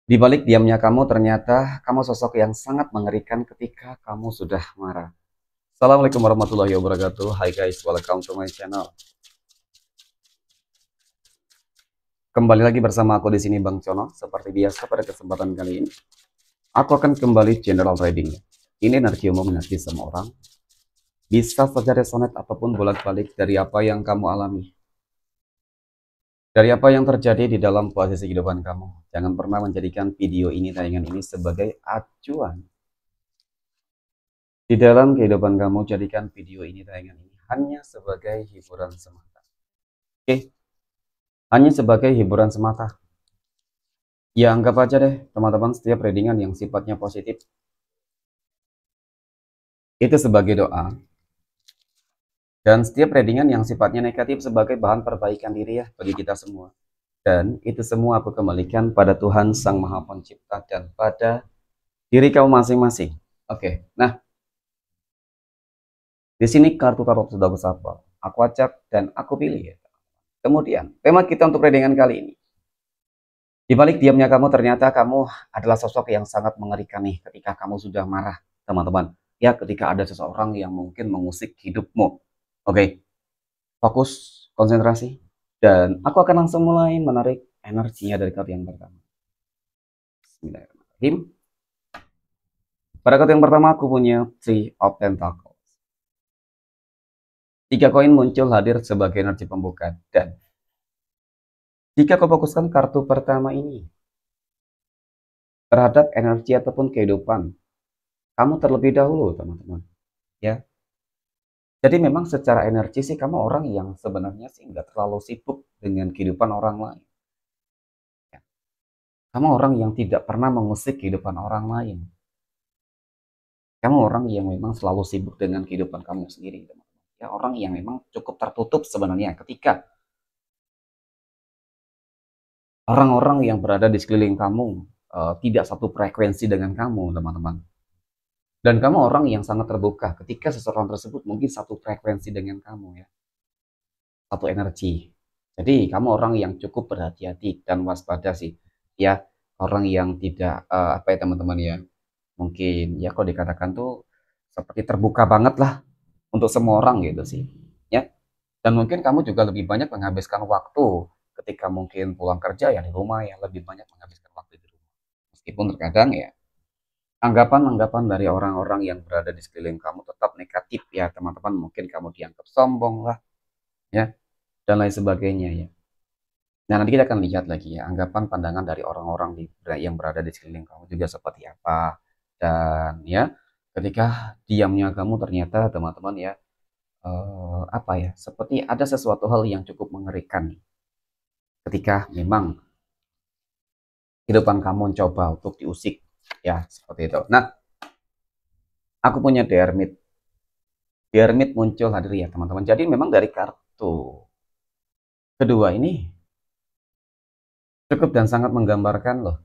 Di balik diamnya kamu, ternyata kamu sosok yang sangat mengerikan ketika kamu sudah marah. Assalamualaikum warahmatullahi wabarakatuh. Hai guys, welcome to my channel. Kembali lagi bersama aku di sini Bang Cono. Seperti biasa pada kesempatan kali ini, aku akan kembali general reading. Ini energi umum, energi semua orang. Bisa saja resonate ataupun bolak-balik dari apa yang kamu alami. Dari apa yang terjadi di dalam posisi kehidupan kamu. Jangan pernah menjadikan video ini, tayangan ini sebagai acuan. Di dalam kehidupan kamu, jadikan video ini, tayangan ini hanya sebagai hiburan semata. Oke, hanya sebagai hiburan semata. Ya anggap aja deh teman-teman, setiap readingan yang sifatnya positif itu sebagai doa, dan setiap readingan yang sifatnya negatif sebagai bahan perbaikan diri ya bagi kita semua. Dan itu semua aku kembalikan pada Tuhan Sang Maha Pencipta dan pada diri kamu masing-masing. Oke, nah di sini kartu tarot sudah aku sapa, aku acak dan aku pilih ya. Kemudian tema kita untuk readingan kali ini, di balik diamnya kamu, ternyata kamu adalah sosok yang sangat mengerikan nih ketika kamu sudah marah, teman-teman. Ya, ketika ada seseorang yang mungkin mengusik hidupmu. Oke, fokus, konsentrasi, dan aku akan langsung mulai menarik energinya dari kartu yang pertama. Bismillahirrahmanirrahim. Pada kartu yang pertama aku punya Three of Pentacles. 3 koin muncul hadir sebagai energi pembuka. Dan jika kau fokuskan kartu pertama ini terhadap energi ataupun kehidupan kamu terlebih dahulu, teman-teman, ya. Jadi memang secara energi sih kamu orang yang sebenarnya sih nggak terlalu sibuk dengan kehidupan orang lain, ya. Kamu orang yang tidak pernah mengusik kehidupan orang lain. Kamu orang yang memang selalu sibuk dengan kehidupan kamu sendiri, teman-teman. Ya, orang yang memang cukup tertutup sebenarnya ketika orang-orang yang berada di sekeliling kamu tidak satu frekuensi dengan kamu, teman-teman. Dan kamu orang yang sangat terbuka ketika seseorang tersebut mungkin satu frekuensi dengan kamu, ya, satu energi. Jadi kamu orang yang cukup berhati-hati dan waspada sih, ya. Orang yang tidak apa ya teman-teman ya, mungkin ya kok dikatakan tuh seperti terbuka banget lah untuk semua orang gitu sih, ya. Dan mungkin kamu juga lebih banyak menghabiskan waktu ketika mungkin pulang kerja ya di rumah, ya lebih banyak menghabiskan waktu di rumah. Meskipun terkadang ya anggapan-anggapan dari orang-orang yang berada di sekeliling kamu tetap negatif ya teman-teman, mungkin kamu dianggap sombong lah, ya, dan lain sebagainya ya. Nah, nanti kita akan lihat lagi ya, anggapan pandangan dari orang-orang yang berada di sekeliling kamu juga seperti apa. Dan ya, ketika diamnya kamu ternyata teman-teman ya, apa ya, seperti ada sesuatu hal yang cukup mengerikan nih. Ketika memang kehidupan kamu mencoba untuk diusik, ya seperti itu. Nah, aku punya The Hermit. The Hermit muncul hadir ya teman-teman. Jadi memang dari kartu kedua ini cukup dan sangat menggambarkan loh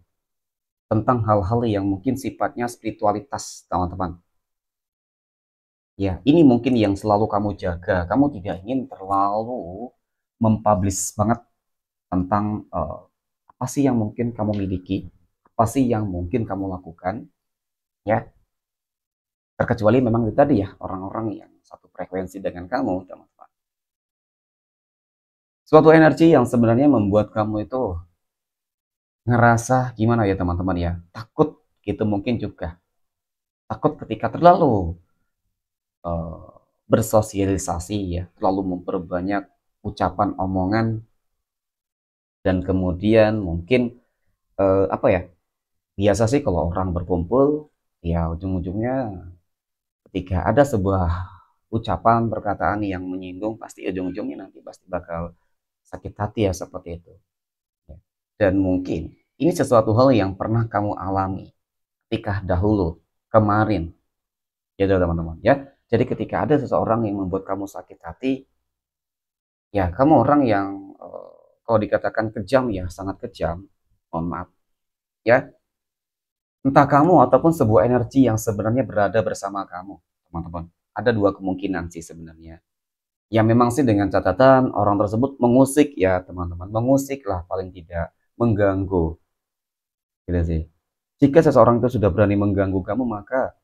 tentang hal-hal yang mungkin sifatnya spiritualitas, teman-teman. Ya, ini mungkin yang selalu kamu jaga. Kamu tidak ingin terlalu mempublish banget tentang apa sih yang mungkin kamu miliki, apa sih yang mungkin kamu lakukan, ya. Terkecuali memang itu tadi ya, orang-orang yang satu frekuensi dengan kamu, teman-teman. Suatu energi yang sebenarnya membuat kamu itu ngerasa gimana ya, teman-teman ya, takut gitu mungkin juga. Takut ketika terlalu eh, bersosialisasi ya, terlalu memperbanyak ucapan omongan, dan kemudian mungkin apa ya, biasa sih kalau orang berkumpul ya ujung-ujungnya ketika ada sebuah ucapan perkataan yang menyinggung pasti ujung-ujungnya nanti pasti bakal sakit hati ya, seperti itu ya. Dan mungkin ini sesuatu hal yang pernah kamu alami ketika dahulu kemarin gitu teman-teman ya. Jadi ketika ada seseorang yang membuat kamu sakit hati, ya kamu orang yang kalau dikatakan kejam ya sangat kejam, mohon maaf ya. Entah kamu ataupun sebuah energi yang sebenarnya berada bersama kamu, teman-teman. Ada dua kemungkinan sih sebenarnya. Ya memang sih dengan catatan orang tersebut mengusik ya teman-teman, mengusik lah paling tidak, mengganggu. Gitu sih. Jika seseorang itu sudah berani mengganggu kamu, maka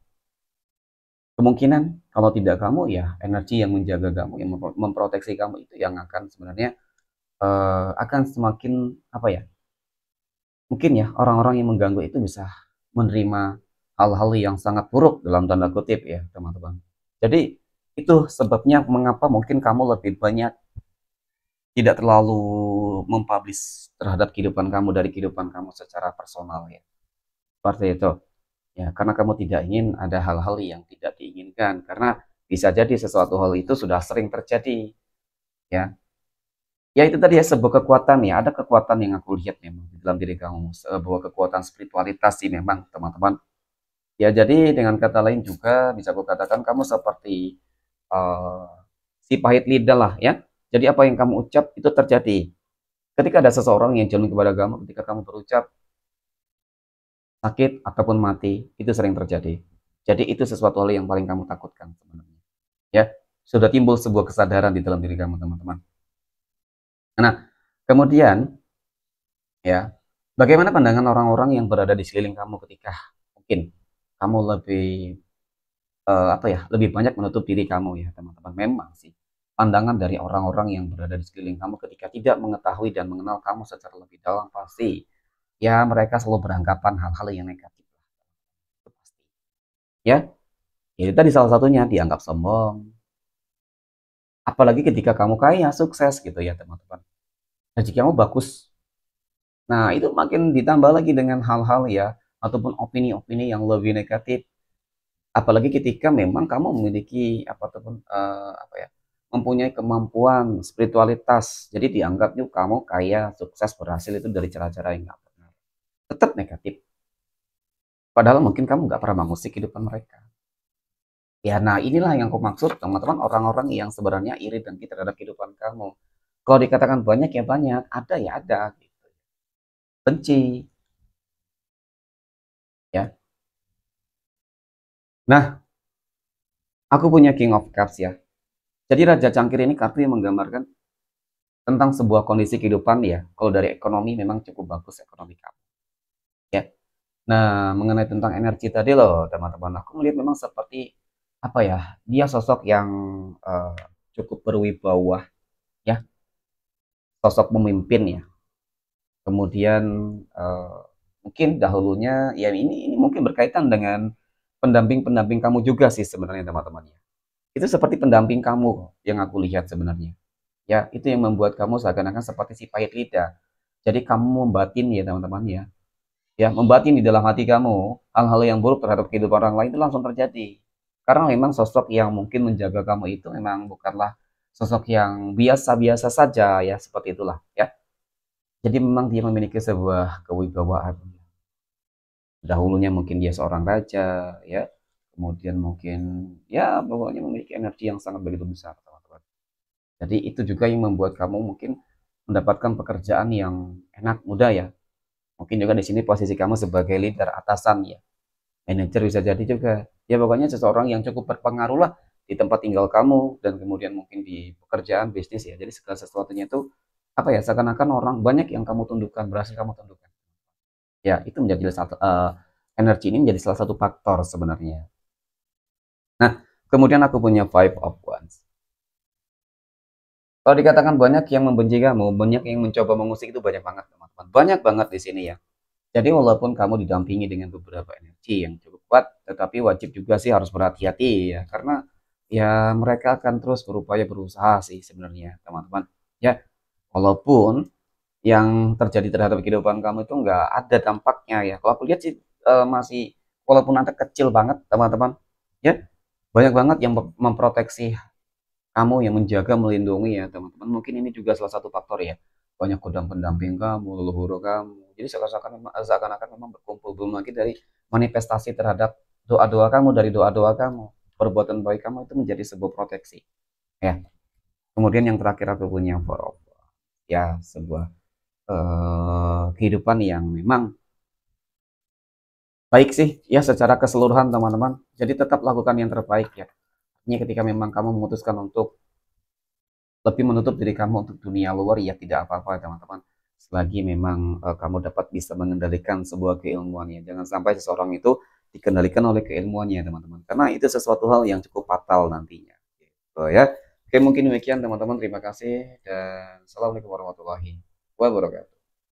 kemungkinan kalau tidak kamu, ya energi yang menjaga kamu, yang memproteksi kamu itu yang akan sebenarnya akan semakin apa ya? Mungkin ya orang-orang yang mengganggu itu bisa menerima hal-hal yang sangat buruk dalam tanda kutip ya teman-teman. Jadi itu sebabnya mengapa mungkin kamu lebih banyak tidak terlalu mempublish terhadap kehidupan kamu dari kehidupan kamu secara personal ya. Seperti itu. Ya, karena kamu tidak ingin ada hal-hal yang tidak diinginkan karena bisa jadi sesuatu hal itu sudah sering terjadi ya. Ya itu tadi ya sebuah kekuatan ya, ada kekuatan yang aku lihat memang di dalam diri kamu, sebuah kekuatan spiritualitas sih memang teman-teman. Ya jadi dengan kata lain juga bisa aku katakan kamu seperti eh, si pahit lidah lah ya. Jadi apa yang kamu ucap itu terjadi. Ketika ada seseorang yang jamin kepada kamu, ketika kamu berucap sakit ataupun mati, itu sering terjadi. Jadi itu sesuatu hal yang paling kamu takutkan sebenarnya. Ya, sudah timbul sebuah kesadaran di dalam diri kamu teman-teman. Nah, kemudian ya, bagaimana pandangan orang-orang yang berada di sekeliling kamu ketika mungkin kamu lebih apa ya, lebih banyak menutup diri kamu ya teman-teman. Memang sih pandangan dari orang-orang yang berada di sekeliling kamu ketika tidak mengetahui dan mengenal kamu secara lebih dalam pasti ya mereka selalu beranggapan hal-hal yang negatif. Itu pasti. Ya, itu tadi salah satunya dianggap sombong. Apalagi ketika kamu kaya, sukses gitu ya teman-teman. Gaji kamu bagus. Nah, itu makin ditambah lagi dengan hal-hal ya ataupun opini-opini yang lebih negatif. Apalagi ketika memang kamu memiliki apa ataupun apa ya, mempunyai kemampuan spiritualitas. Jadi dianggap yuk kamu kaya, sukses, berhasil itu dari cara-cara yang nggak benar. Tetap negatif. Padahal mungkin kamu nggak pernah mengusik kehidupan mereka. Ya, nah inilah yang aku maksud teman-teman orang-orang yang sebenarnya iri dengki terhadap kehidupan kamu. Kalau dikatakan banyak ya banyak, ada ya ada gitu. Benci ya. Nah, aku punya King of Cups ya. Jadi Raja Cangkir ini kartu yang menggambarkan tentang sebuah kondisi kehidupan ya. Kalau dari ekonomi memang cukup bagus ekonomi kamu ya. Nah, mengenai tentang energi tadi loh teman-teman, aku melihat memang seperti apa ya? Dia sosok yang eh, cukup berwibawa ya, sosok pemimpin ya. Kemudian eh, mungkin dahulunya ya ini mungkin berkaitan dengan pendamping-pendamping kamu juga sih sebenarnya teman-teman ya. Itu seperti pendamping kamu yang aku lihat sebenarnya. Ya, itu yang membuat kamu seakan-akan seperti si pahit lidah. Jadi kamu membatin ya teman-teman ya. Ya, membatin di dalam hati kamu hal-hal yang buruk terhadap kehidupan orang lain itu langsung terjadi. Karena memang sosok yang mungkin menjaga kamu itu memang bukanlah sosok yang biasa-biasa saja ya, seperti itulah ya. Jadi memang dia memiliki sebuah kewibawaan. Dahulunya mungkin dia seorang raja ya. Kemudian mungkin ya pokoknya memiliki energi yang sangat begitu besar teman-teman. Jadi itu juga yang membuat kamu mungkin mendapatkan pekerjaan yang enak, mudah ya. Mungkin juga di sini posisi kamu sebagai leader, atasan ya. Manajer bisa jadi juga. Ya pokoknya seseorang yang cukup berpengaruh lah di tempat tinggal kamu dan kemudian mungkin di pekerjaan bisnis ya. Jadi segala sesuatunya itu apa ya seakan-akan orang banyak yang kamu tundukkan, berhasil kamu tundukkan. Ya, itu menjadi satu energi ini menjadi salah satu faktor sebenarnya. Nah, kemudian aku punya Five of Wands. Kalau dikatakan banyak yang membenci kamu, banyak yang mencoba mengusik itu banyak banget, teman-teman. Banyak banget di sini ya. Jadi walaupun kamu didampingi dengan beberapa energi yang cukup kuat, tetapi wajib juga sih harus berhati-hati ya, karena ya mereka akan terus berupaya berusaha sih sebenarnya, teman-teman. Ya, walaupun yang terjadi terhadap kehidupan kamu itu nggak ada dampaknya ya. Kalau aku lihat sih masih, walaupun ada kecil banget, teman-teman. Ya, banyak banget yang memproteksi kamu, yang menjaga, melindungi ya teman-teman. Mungkin ini juga salah satu faktor ya. Banyak kudang pendamping kamu, leluhur kamu. Jadi seakan-akan memang berkumpul belum lagi dari manifestasi terhadap doa-doa kamu, dari doa-doa kamu. Perbuatan baik kamu itu menjadi sebuah proteksi. Ya. Kemudian yang terakhir aku punya for ya sebuah kehidupan yang memang baik sih ya secara keseluruhan teman-teman. Jadi tetap lakukan yang terbaik ya. Ini ketika memang kamu memutuskan untuk lebih menutup diri kamu untuk dunia luar ya tidak apa-apa teman-teman. selagi memang kamu dapat bisa mengendalikan sebuah keilmuannya. Jangan sampai seseorang itu dikendalikan oleh keilmuannya, teman-teman. Karena itu sesuatu hal yang cukup fatal nantinya. Gitu ya. Oke, mungkin demikian teman-teman. Terima kasih dan assalamualaikum warahmatullahi wabarakatuh.